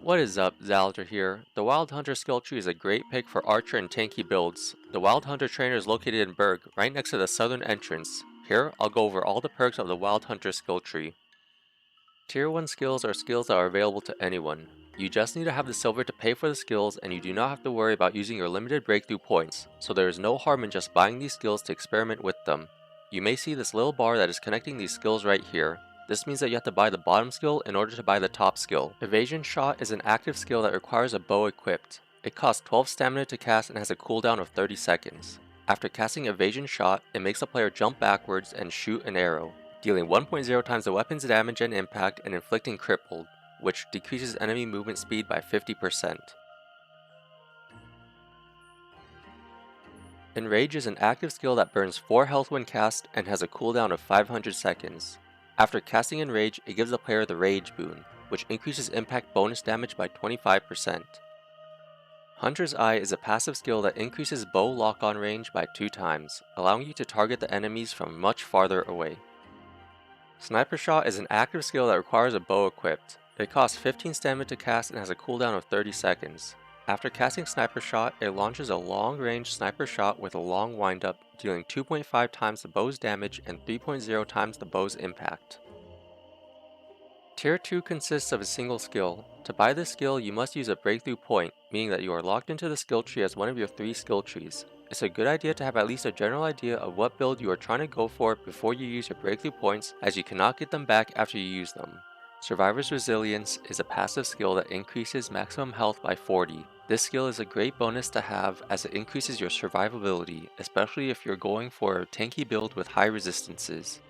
What is up, Xaliter here. The Wild Hunter skill tree is a great pick for archer and tanky builds. The Wild Hunter trainer is located in Berg, right next to the southern entrance. Here, I'll go over all the perks of the Wild Hunter skill tree. Tier 1 skills are skills that are available to anyone. You just need to have the silver to pay for the skills, and you do not have to worry about using your limited breakthrough points, so there is no harm in just buying these skills to experiment with them. You may see this little bar that is connecting these skills right here. This means that you have to buy the bottom skill in order to buy the top skill. Evasion Shot is an active skill that requires a bow equipped. It costs 12 stamina to cast and has a cooldown of 30 seconds. After casting Evasion Shot, it makes the player jump backwards and shoot an arrow, dealing 1.0 times the weapon's damage and impact and inflicting crippled, which decreases enemy movement speed by 50%. Enrage is an active skill that burns 4 health when cast and has a cooldown of 500 seconds. After casting Enrage, it gives the player the Rage boon, which increases impact bonus damage by 25%. Hunter's Eye is a passive skill that increases bow lock-on range by 2 times, allowing you to target the enemies from much farther away. Sniper Shot is an active skill that requires a bow equipped. It costs 15 stamina to cast and has a cooldown of 30 seconds. After casting Sniper Shot, it launches a long-range sniper shot with a long windup, dealing 2.5 times the bow's damage and 3.0 times the bow's impact. Tier 2 consists of a single skill. To buy this skill, you must use a breakthrough point, meaning that you are locked into the skill tree as one of your 3 skill trees. It's a good idea to have at least a general idea of what build you are trying to go for before you use your breakthrough points, as you cannot get them back after you use them. Survivor's Resilience is a passive skill that increases maximum health by 40. This skill is a great bonus to have as it increases your survivability, especially if you're going for a tanky build with high resistances.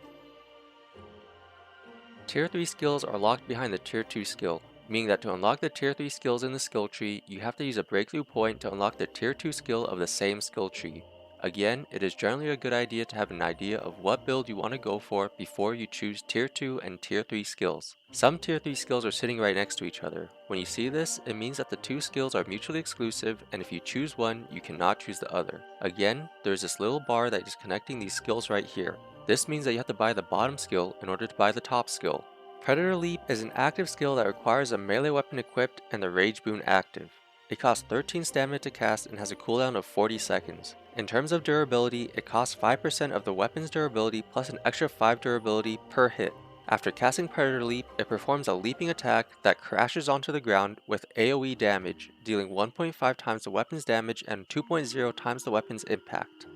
Tier 3 skills are locked behind the Tier 2 skill, meaning that to unlock the Tier 3 skills in the skill tree, you have to use a breakthrough point to unlock the Tier 2 skill of the same skill tree. Again, it is generally a good idea to have an idea of what build you want to go for before you choose Tier 2 and Tier 3 skills. Some Tier 3 skills are sitting right next to each other. When you see this, it means that the two skills are mutually exclusive, and if you choose one, you cannot choose the other. Again, there is this little bar that is connecting these skills right here. This means that you have to buy the bottom skill in order to buy the top skill. Predator Leap is an active skill that requires a melee weapon equipped and the Rage boon active. It costs 13 stamina to cast and has a cooldown of 40 seconds. In terms of durability, it costs 5% of the weapon's durability plus an extra 5 durability per hit. After casting Predator Leap, it performs a leaping attack that crashes onto the ground with AoE damage, dealing 1.5 times the weapon's damage and 2.0 times the weapon's impact.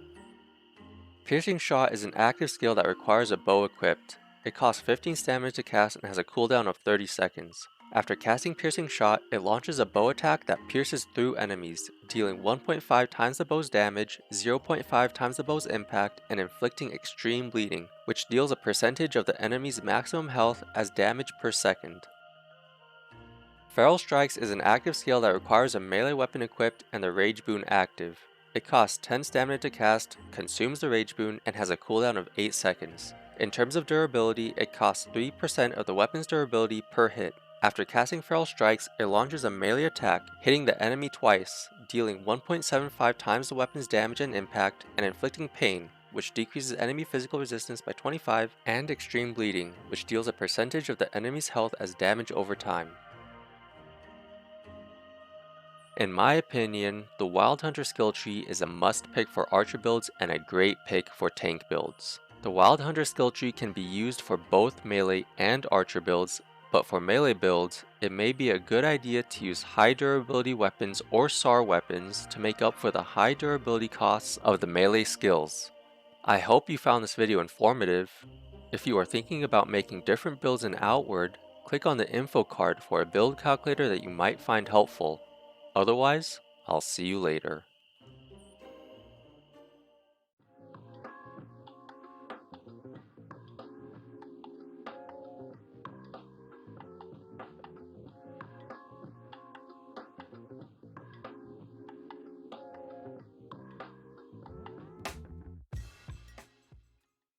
Piercing Shot is an active skill that requires a bow equipped. It costs 15 stamina to cast and has a cooldown of 30 seconds. After casting Piercing Shot, it launches a bow attack that pierces through enemies, dealing 1.5 times the bow's damage, 0.5 times the bow's impact, and inflicting extreme bleeding, which deals a percentage of the enemy's maximum health as damage per second. Feral Strikes is an active skill that requires a melee weapon equipped and the Rage boon active. It costs 10 stamina to cast, consumes the Rage boon, and has a cooldown of 8 seconds. In terms of durability, it costs 3% of the weapon's durability per hit. After casting Feral Strikes, it launches a melee attack, hitting the enemy twice, dealing 1.75 times the weapon's damage and impact, and inflicting pain, which decreases enemy physical resistance by 25, and extreme bleeding, which deals a percentage of the enemy's health as damage over time. In my opinion, the Wild Hunter skill tree is a must pick for archer builds and a great pick for tank builds. The Wild Hunter skill tree can be used for both melee and archer builds, but for melee builds, it may be a good idea to use high durability weapons or SAR weapons to make up for the high durability costs of the melee skills. I hope you found this video informative. If you are thinking about making different builds in Outward, click on the info card for a build calculator that you might find helpful. Otherwise, I'll see you later.